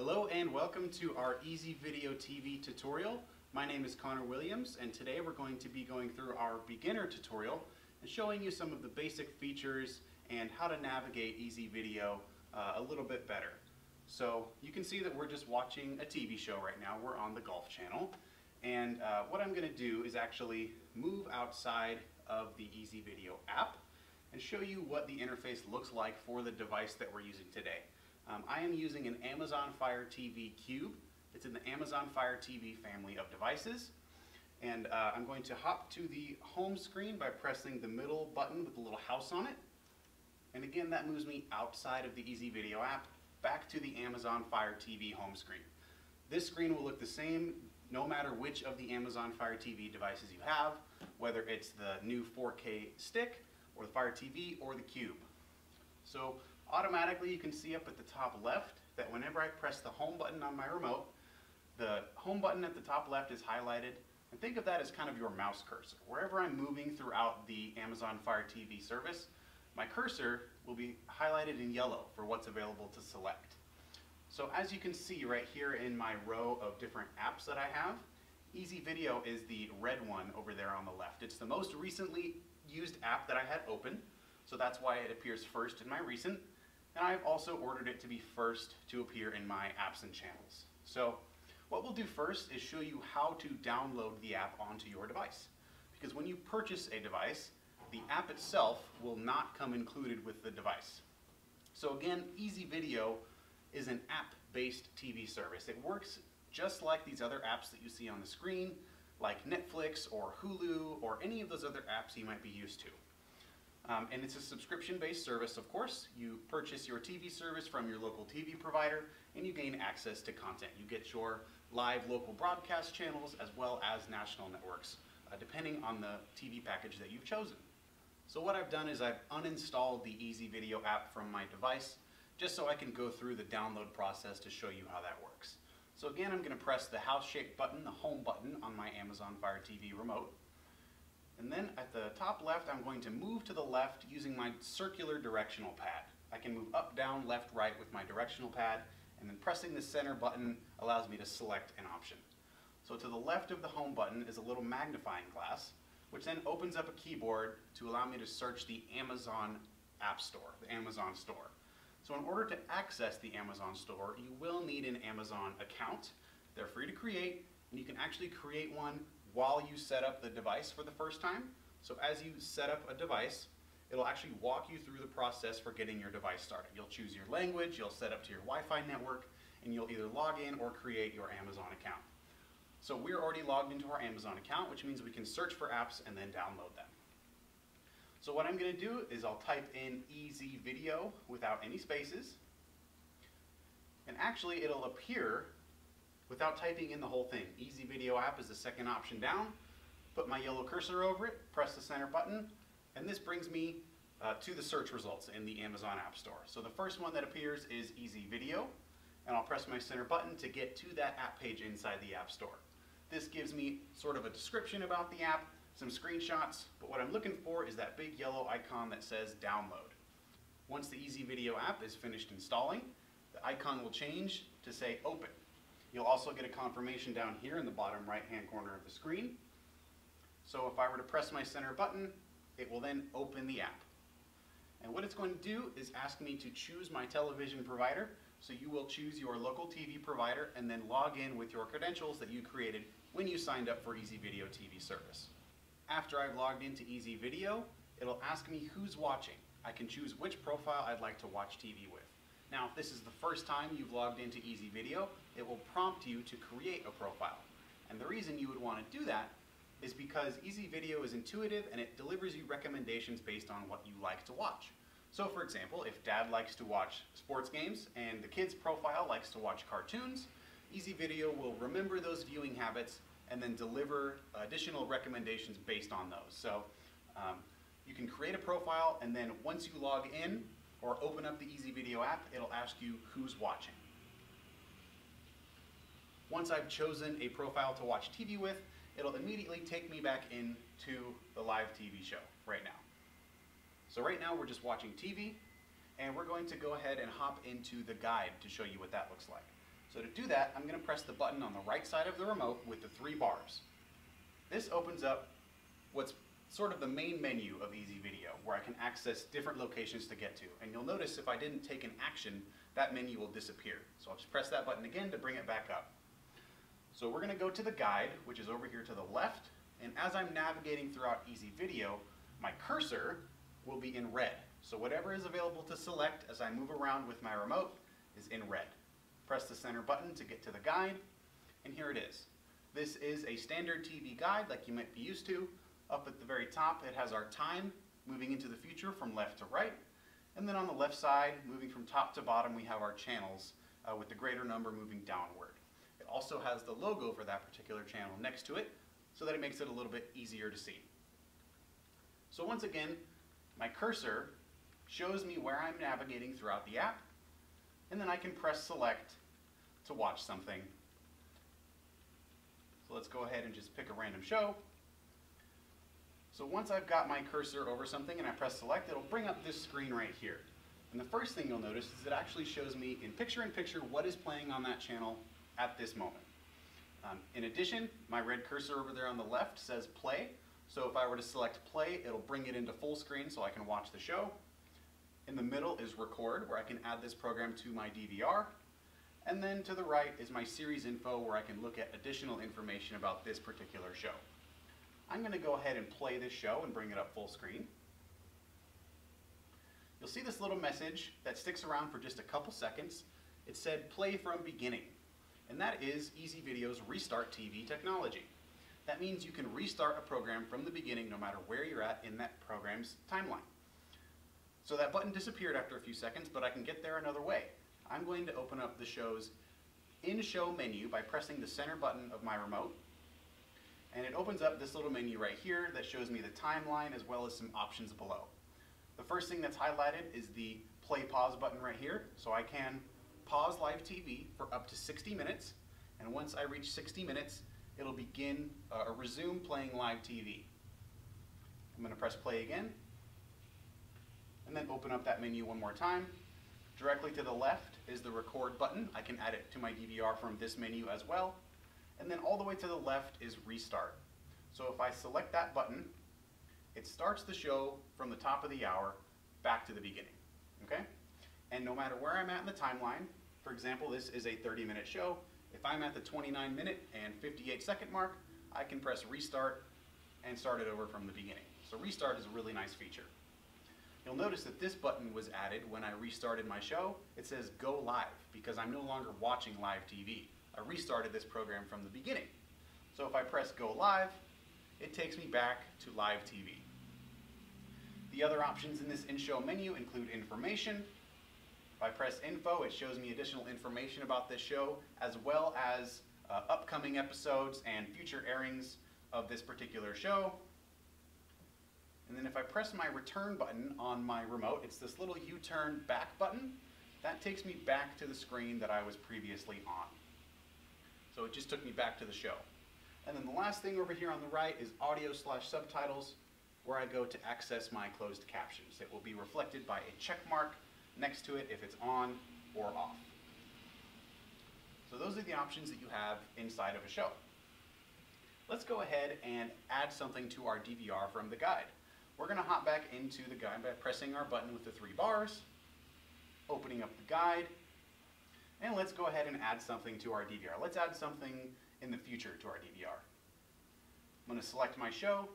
Hello and welcome to our EZVideo TV tutorial. My name is Connor Williams, and today we're going to be going through our beginner tutorial and showing you some of the basic features and how to navigate EZVideo a little bit better. So you can see that we're just watching a TV show right now. We're on the Golf Channel, and what I'm going to do is actually move outside of the EZVideo app and show you what the interface looks like for the device that we're using today. I am using an Amazon Fire TV Cube. It's in the Amazon Fire TV family of devices. And I'm going to hop to the home screen by pressing the middle button with the little house on it. And again, that moves me outside of the EZVideo app back to the Amazon Fire TV home screen. This screen will look the same no matter which of the Amazon Fire TV devices you have, whether it's the new 4K stick or the Fire TV or the Cube. So automatically you can see up at the top left that whenever I press the home button on my remote, the home button at the top left is highlighted, and think of that as kind of your mouse cursor. Wherever I'm moving throughout the Amazon Fire TV service, my cursor will be highlighted in yellow for what's available to select. So as you can see right here in my row of different apps that I have, EZVideo is the red one over there on the left. It's the most recently used app that I had open, so that's why it appears first in my recent. And I've also ordered it to be first to appear in my apps and channels. So what we'll do first is show you how to download the app onto your device. Because when you purchase a device, the app itself will not come included with the device. So again, EZVideo is an app-based TV service. It works just like these other apps that you see on the screen, like Netflix or Hulu or any of those other apps you might be used to. And it's a subscription-based service, of course. You purchase your TV service from your local TV provider and you gain access to content. You get your live local broadcast channels as well as national networks, depending on the TV package that you've chosen. So what I've done is I've uninstalled the EZVideo app from my device just so I can go through the download process to show you how that works. So again, I'm going to press the house-shaped button, the home button on my Amazon Fire TV remote. And then at the top left, I'm going to move to the left using my circular directional pad. I can move up, down, left, right with my directional pad, and then pressing the center button allows me to select an option. So to the left of the home button is a little magnifying glass, which then opens up a keyboard to allow me to search the Amazon App Store, the Amazon Store. So in order to access the Amazon Store, you will need an Amazon account. They're free to create, and you can actually create one while you set up the device for the first time. So as you set up a device, it'll actually walk you through the process for getting your device started. You'll choose your language, you'll set up to your Wi-Fi network, and you'll either log in or create your Amazon account. So we're already logged into our Amazon account, which means we can search for apps and then download them. So what I'm going to do is I'll type in EZVideo without any spaces, and actually it'll appear without typing in the whole thing. EZVideo app is the second option down. Put my yellow cursor over it, press the center button, and this brings me to the search results in the Amazon App Store. So the first one that appears is EZVideo, and I'll press my center button to get to that app page inside the App Store. This gives me sort of a description about the app, some screenshots, but what I'm looking for is that big yellow icon that says download. Once the EZVideo app is finished installing, the icon will change to say open. You'll also get a confirmation down here in the bottom right-hand corner of the screen. So if I were to press my center button, it will then open the app. And what it's going to do is ask me to choose my television provider. So you will choose your local TV provider and then log in with your credentials that you created when you signed up for EZVideo TV service. After I've logged into EZVideo, it'll ask me who's watching. I can choose which profile I'd like to watch TV with. Now, if this is the first time you've logged into EZVideo, it will prompt you to create a profile. And the reason you would want to do that is because EZVideo is intuitive and it delivers you recommendations based on what you like to watch. So for example, if Dad likes to watch sports games and the kid's profile likes to watch cartoons, EZVideo will remember those viewing habits and then deliver additional recommendations based on those. So you can create a profile, and then once you log in or open up the EZVideo app, it'll ask you who's watching. Once I've chosen a profile to watch TV with, it'll immediately take me back into the live TV show right now. So right now we're just watching TV, and we're going to go ahead and hop into the guide to show you what that looks like. So to do that, I'm going to press the button on the right side of the remote with the 3 bars. This opens up what's sort of the main menu of EZVideo, where I can access different locations to get to. And you'll notice if I didn't take an action, that menu will disappear. So I'll just press that button again to bring it back up. So we're going to go to the guide, which is over here to the left. And as I'm navigating throughout EZVideo, my cursor will be in red. So whatever is available to select as I move around with my remote is in red. Press the center button to get to the guide, and here it is. This is a standard TV guide like you might be used to. Up at the very top, it has our time moving into the future from left to right. And then on the left side, moving from top to bottom, we have our channels with the greater number moving downward. It also has the logo for that particular channel next to it, so that it makes it a little bit easier to see. So once again, my cursor shows me where I'm navigating throughout the app, and then I can press select to watch something. So let's go ahead and just pick a random show. So once I've got my cursor over something and I press select, it'll bring up this screen right here. And the first thing you'll notice is it actually shows me in picture-in-picture what is playing on that channel at this moment. In addition, my red cursor over there on the left says play. So if I were to select play, it'll bring it into full screen so I can watch the show. In the middle is record, where I can add this program to my DVR. And then to the right is my series info, where I can look at additional information about this particular show. I'm going to go ahead and play this show and bring it up full screen. You'll see this little message that sticks around for just a couple seconds. It said play from beginning, and that is EZVideo's Restart TV technology. That means you can restart a program from the beginning no matter where you're at in that program's timeline. So that button disappeared after a few seconds, but I can get there another way. I'm going to open up the show's in-show menu by pressing the center button of my remote. And it opens up this little menu right here that shows me the timeline as well as some options below. The first thing that's highlighted is the play pause button right here. So I can pause live TV for up to 60 minutes. And once I reach 60 minutes, it'll begin or resume playing live TV. I'm going to press play again, and then open up that menu one more time. Directly to the left is the record button. I can add it to my DVR from this menu as well. And then all the way to the left is restart. So if I select that button, it starts the show from the top of the hour back to the beginning. Okay? And no matter where I'm at in the timeline, for example, this is a 30-minute show. If I'm at the 29-minute and 58-second mark, I can press restart and start it over from the beginning. So restart is a really nice feature. You'll notice that this button was added when I restarted my show. It says go live because I'm no longer watching live TV. I restarted this program from the beginning. So if I press go live, it takes me back to live TV. The other options in this in-show menu include information. If I press info, it shows me additional information about this show, as well as upcoming episodes and future airings of this particular show. And then if I press my return button on my remote, it's this little U-turn back button. That takes me back to the screen that I was previously on. So it just took me back to the show. And then the last thing over here on the right is audio/subtitles, where I go to access my closed captions. It will be reflected by a check mark next to it if it's on or off. So those are the options that you have inside of a show. Let's go ahead and add something to our DVR from the guide. We're going to hop back into the guide by pressing our button with the 3 bars, opening up the guide, and let's go ahead and add something to our DVR. Let's add something in the future to our DVR. I'm going to select my show,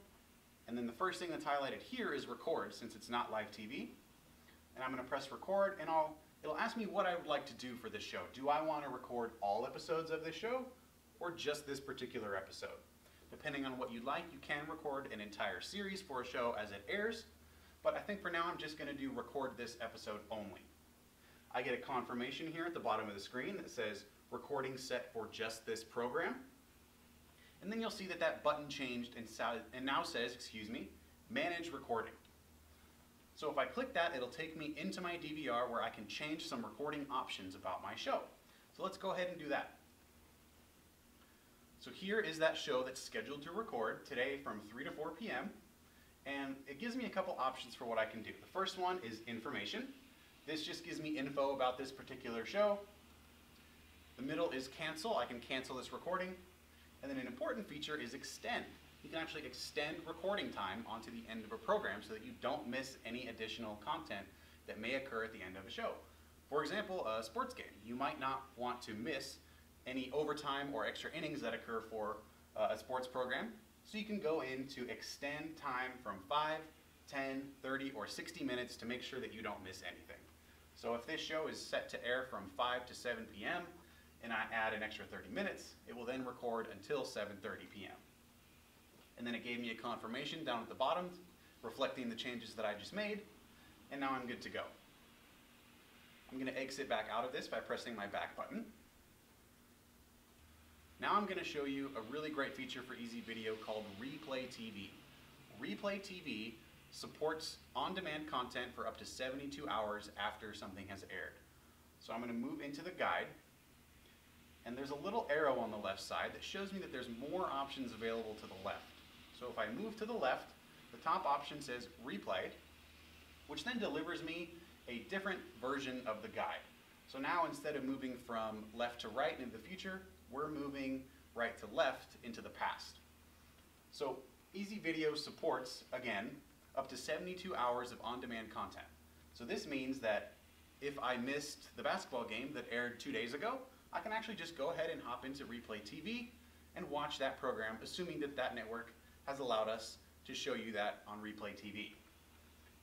and then the first thing that's highlighted here is record, since it's not live TV. And I'm going to press record, and it'll ask me what I would like to do for this show. Do I want to record all episodes of this show, or just this particular episode? Depending on what you like, you can record an entire series for a show as it airs, but I think for now I'm just going to do record this episode only. I get a confirmation here at the bottom of the screen that says recording set for just this program. And then you'll see that that button changed and now says, manage recording. So if I click that, it'll take me into my DVR where I can change some recording options about my show. So let's go ahead and do that. So here is that show that's scheduled to record today from 3 to 4 p.m. And it gives me a couple options for what I can do. The first one is information. This just gives me info about this particular show. The middle is cancel. I can cancel this recording. And then an important feature is extend. You can actually extend recording time onto the end of a program so that you don't miss any additional content that may occur at the end of a show. For example, a sports game. You might not want to miss any overtime or extra innings that occur for a sports program. So you can go in to extend time from 5, 10, 30, or 60 minutes to make sure that you don't miss anything. So if this show is set to air from 5 to 7 p.m. and I add an extra 30 minutes, it will then record until 7:30 p.m. And then it gave me a confirmation down at the bottom reflecting the changes that I just made, and now I'm good to go. I'm going to exit back out of this by pressing my back button. Now I'm going to show you a really great feature for EZVideo called Replay TV. Replay TV supports on-demand content for up to 72 hours after something has aired. So I'm going to move into the guide, and there's a little arrow on the left side that shows me that there's more options available to the left. So if I move to the left, the top option says Replay, which then delivers me a different version of the guide. So now instead of moving from left to right into the future, we're moving right to left into the past. So EZVideo supports, again, up to 72 hours of on-demand content. So this means that if I missed the basketball game that aired 2 days ago, I can actually just go ahead and hop into Replay TV and watch that program, assuming that that network has allowed us to show you that on Replay TV.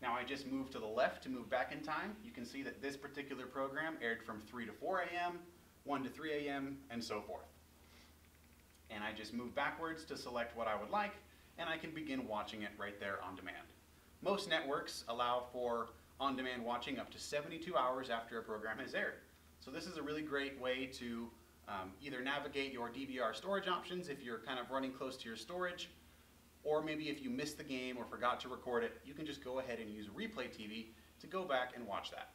Now I just moved to the left to move back in time. You can see that this particular program aired from 3 to 4 a.m., 1 to 3 a.m., and so forth. And I just move backwards to select what I would like, and I can begin watching it right there on demand. Most networks allow for on-demand watching up to 72 hours after a program has aired. So this is a really great way to either navigate your DVR storage options if you're kind of running close to your storage, or maybe if you missed the game or forgot to record it, you can just go ahead and use Replay TV to go back and watch that.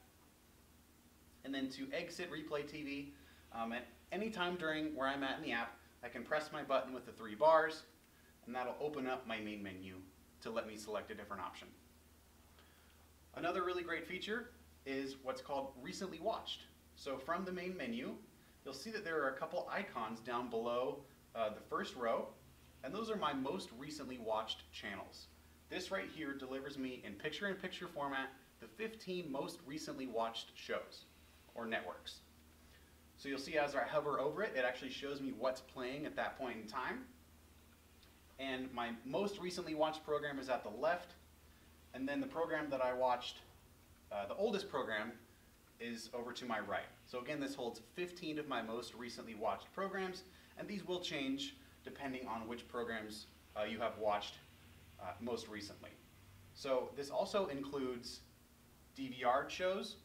And then to exit Replay TV, at any time during where I'm at in the app, I can press my button with the 3 bars, and that'll open up my main menu to let me select a different option. Another really great feature is what's called Recently Watched. So from the main menu, you'll see that there are a couple icons down below the first row, and those are my most recently watched channels. This right here delivers me in picture-in-picture format the 15 most recently watched shows or networks. So you'll see as I hover over it, it actually shows me what's playing at that point in time. And my most recently watched program is at the left, and then the program that I watched, the oldest program, is over to my right. So again, this holds 15 of my most recently watched programs, and these will change depending on which programs you have watched most recently. So this also includes DVR shows.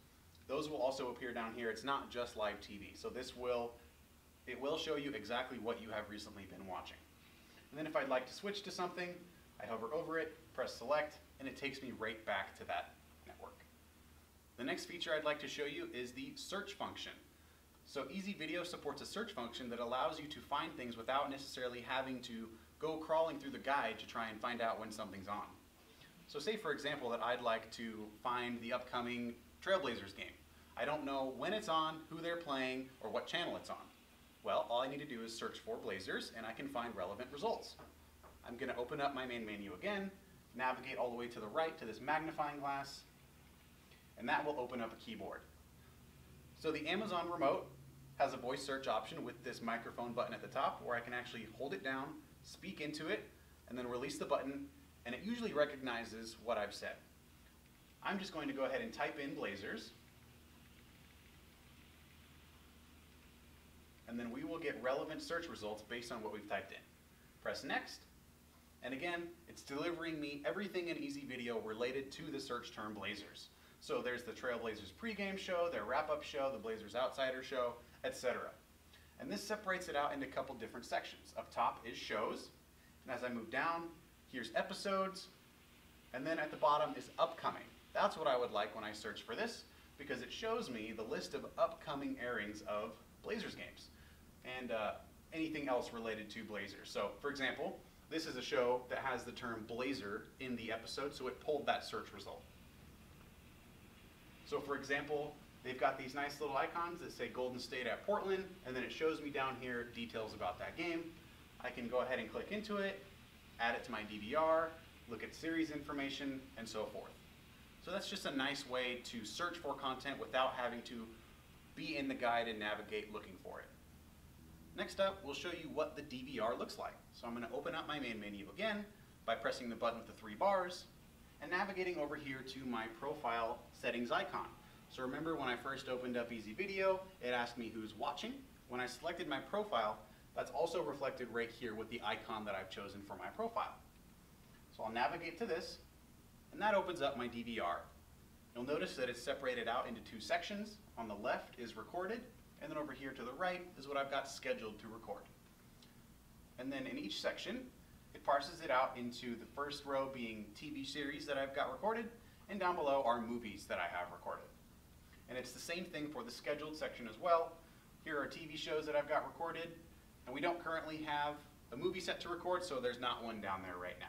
Those will also appear down here. It's not just live TV. So it will show you exactly what you have recently been watching. And then if I'd like to switch to something, I hover over it, press select, and it takes me right back to that network. The next feature I'd like to show you is the search function. So EZVideo supports a search function that allows you to find things without necessarily having to go crawling through the guide to try and find out when something's on. So say for example that I'd like to find the upcoming Trailblazers game. I don't know when it's on, who they're playing, or what channel it's on. Well, all I need to do is search for Blazers and I can find relevant results. I'm going to open up my main menu again, navigate all the way to the right to this magnifying glass, and that will open up a keyboard. So the Amazon remote has a voice search option with this microphone button at the top where I can actually hold it down, speak into it, and then release the button, and it usually recognizes what I've said. I'm just going to go ahead and type in Blazers, and then we will get relevant search results based on what we've typed in. Press next, and again, it's delivering me everything in EZVideo related to the search term Blazers. So there's the Trailblazers pregame show, their wrap-up show, the Blazers Outsider show, etc. And this separates it out into a couple different sections. Up top is shows, and as I move down, here's episodes, and then at the bottom is upcoming. That's what I would like when I search for this, because it shows me the list of upcoming airings of Blazers games and anything else related to Blazers. So for example, this is a show that has the term Blazer in the episode, so it pulled that search result. So for example, They've got these nice little icons that say Golden State at Portland, and then it shows me down here details about that game. I can go ahead and click into it, add it to my DVR, look at series information, and so forth. So that's just a nice way to search for content without having to be in the guide and navigate looking for it. Next up, we'll show you what the DVR looks like. So I'm going to open up my main menu again by pressing the button with the 3 bars and navigating over here to my profile settings icon. So remember when I first opened up EZVideo, it asked me who's watching. When I selected my profile, that's also reflected right here with the icon that I've chosen for my profile. So I'll navigate to this, and that opens up my DVR. You'll notice that it's separated out into 2 sections. On the left is recorded, and then over here to the right is what I've got scheduled to record. And then in each section, it parses it out into the first row being TV series that I've got recorded, and down below are movies that I have recorded. And it's the same thing for the scheduled section as well. Here are TV shows that I've got recorded, and we don't currently have a movie set to record, so there's not one down there right now.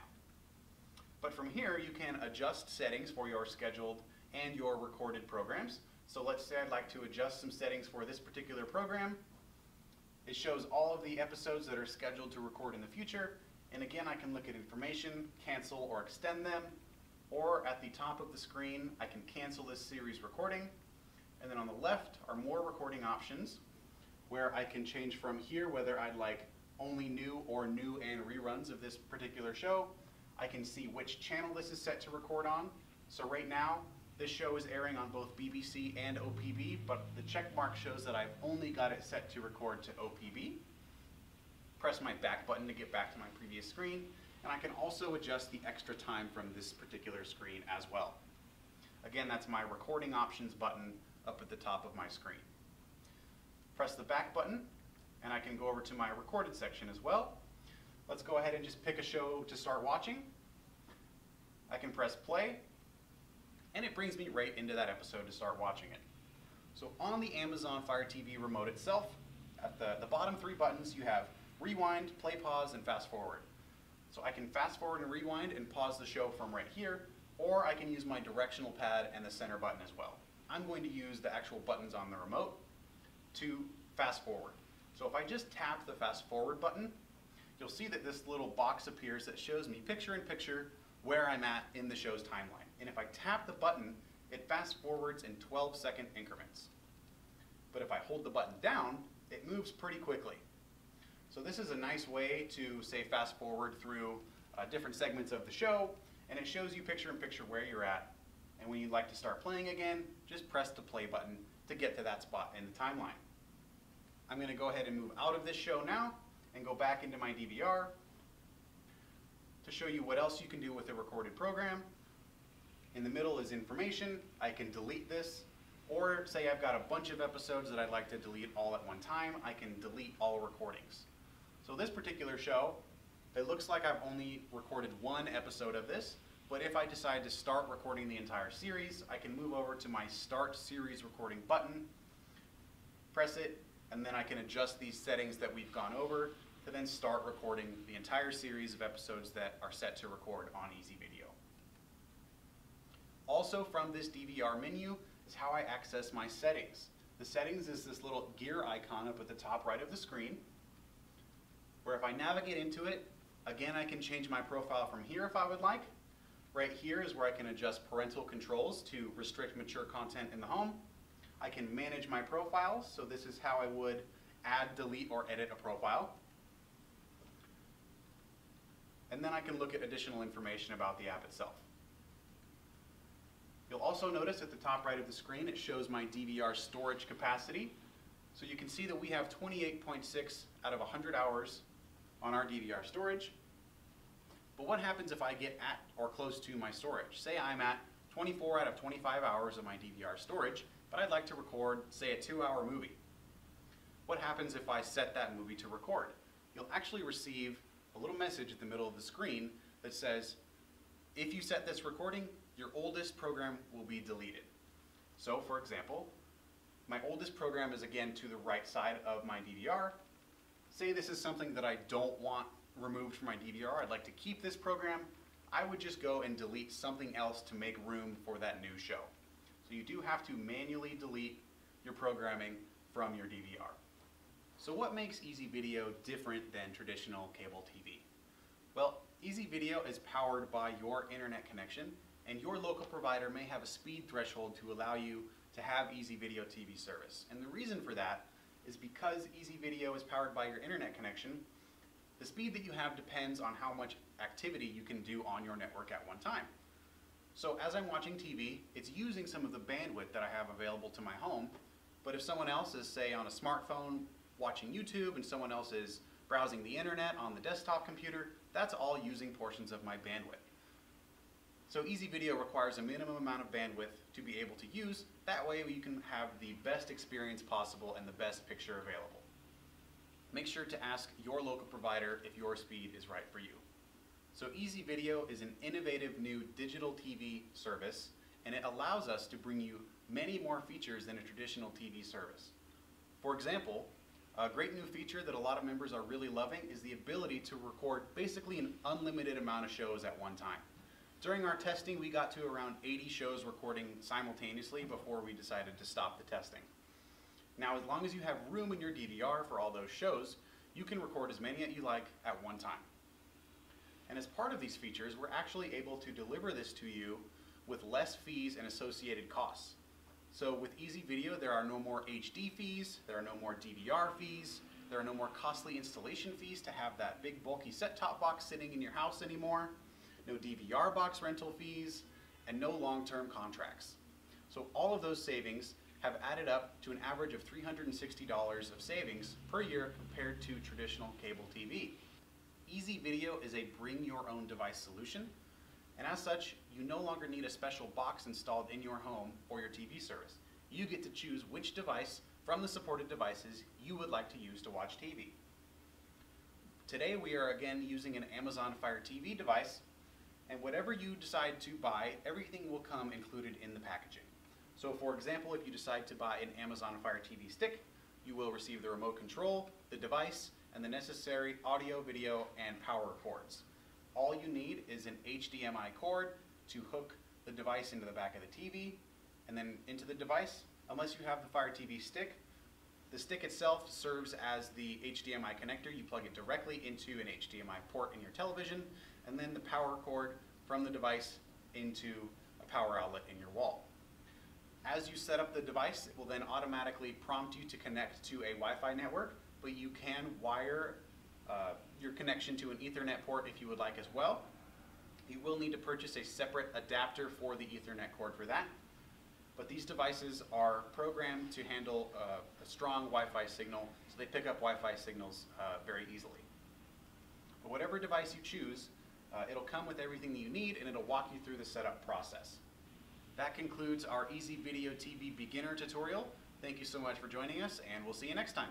But from here, you can adjust settings for your scheduled and your recorded programs. So let's say I'd like to adjust some settings for this particular program. It shows all of the episodes that are scheduled to record in the future. And again, I can look at information, cancel or extend them. Or at the top of the screen, I can cancel this series recording. And then on the left are more recording options where I can change from here whether I'd like only new or new and reruns of this particular show. I can see which channel this is set to record on. So right now, this show is airing on both BBC and OPB, but the check mark shows that I've only got it set to record to OPB. Press my back button to get back to my previous screen, and I can also adjust the extra time from this particular screen as well. Again, that's my recording options button up at the top of my screen. Press the back button, and I can go over to my recorded section as well. Let's go ahead and just pick a show to start watching. I can press play, and it brings me right into that episode to start watching it. So on the Amazon Fire TV remote itself, at the bottom 3 buttons, you have rewind, play, pause, and fast forward. So I can fast forward and rewind and pause the show from right here, or I can use my directional pad and the center button as well. I'm going to use the actual buttons on the remote to fast forward. So if I just tap the fast forward button, you'll see that this little box appears that shows me picture in picture where I'm at in the show's timeline. And if I tap the button, it fast forwards in 12-second increments. But if I hold the button down, it moves pretty quickly. So this is a nice way to, say, fast forward through different segments of the show, and it shows you picture in picture where you're at. And when you'd like to start playing again, just press the play button to get to that spot in the timeline. I'm going to go ahead and move out of this show now and go back into my DVR to show you what else you can do with a recorded program. In the middle is information. I can delete this, or say I've got a bunch of episodes that I'd like to delete all at one time, I can delete all recordings. So this particular show, it looks like I've only recorded 1 episode of this, but if I decide to start recording the entire series, I can move over to my Start Series Recording button, press it, and then I can adjust these settings that we've gone over to then start recording the entire series of episodes that are set to record on EZVideo. Also from this DVR menu is how I access my settings. The settings is this little gear icon up at the top right of the screen, where if I navigate into it, again I can change my profile from here if I would like. Right here is where I can adjust parental controls to restrict mature content in the home. I can manage my profiles, so this is how I would add, delete, or edit a profile. And then I can look at additional information about the app itself. You'll also notice at the top right of the screen it shows my DVR storage capacity. So you can see that we have 28.6 out of 100 hours on our DVR storage. But what happens if I get at or close to my storage? Say I'm at 24 out of 25 hours of my DVR storage, but I'd like to record, say, a 2-hour movie. What happens if I set that movie to record? You'll actually receive a little message at the middle of the screen that says, if you set this recording, your oldest program will be deleted. So, for example, my oldest program is again to the right side of my DVR. Say this is something that I don't want removed from my DVR. I'd like to keep this program. I would just go and delete something else to make room for that new show. So you do have to manually delete your programming from your DVR. So what makes EZVideo different than traditional cable TV? Well, EZVideo is powered by your internet connection, and your local provider may have a speed threshold to allow you to have EZVideo TV service. And the reason for that is because EZVideo is powered by your internet connection, the speed that you have depends on how much activity you can do on your network at one time. So as I'm watching TV, it's using some of the bandwidth that I have available to my home, but if someone else is, say, on a smartphone watching YouTube and someone else is browsing the internet on the desktop computer, that's all using portions of my bandwidth. So EZVideo requires a minimum amount of bandwidth to be able to use. That way you can have the best experience possible and the best picture available. Make sure to ask your local provider if your speed is right for you. So EZVideo is an innovative new digital TV service, and it allows us to bring you many more features than a traditional TV service. For example, a great new feature that a lot of members are really loving is the ability to record basically an unlimited amount of shows at one time. During our testing, we got to around 80 shows recording simultaneously before we decided to stop the testing. Now, as long as you have room in your DVR for all those shows, you can record as many as you like at one time. And as part of these features, we're actually able to deliver this to you with less fees and associated costs. So with EZVideo, there are no more HD fees, there are no more DVR fees, there are no more costly installation fees to have that big bulky set-top box sitting in your house anymore, no DVR box rental fees, and no long-term contracts. So all of those savings have added up to an average of $360 of savings per year compared to traditional cable TV. EZVideo is a bring-your-own-device solution, and as such, you no longer need a special box installed in your home or your TV service. You get to choose which device from the supported devices you would like to use to watch TV. Today we are again using an Amazon Fire TV device, and whatever you decide to buy, everything will come included in the packaging. So for example, if you decide to buy an Amazon Fire TV stick, you will receive the remote control, the device, and the necessary audio, video, and power cords. All you need is an HDMI cord to hook the device into the back of the TV and then into the device. Unless you have the Fire TV stick, the stick itself serves as the HDMI connector. You plug it directly into an HDMI port in your television, and then the power cord from the device into a power outlet in your wall. As you set up the device, it will then automatically prompt you to connect to a Wi-Fi network, but you can wire your connection to an Ethernet port if you would like as well. You will need to purchase a separate adapter for the Ethernet cord for that. But these devices are programmed to handle a strong Wi-Fi signal, so they pick up Wi-Fi signals very easily. But whatever device you choose, it'll come with everything that you need, and it'll walk you through the setup process. That concludes our EZVideo TV beginner tutorial. Thank you so much for joining us, and we'll see you next time.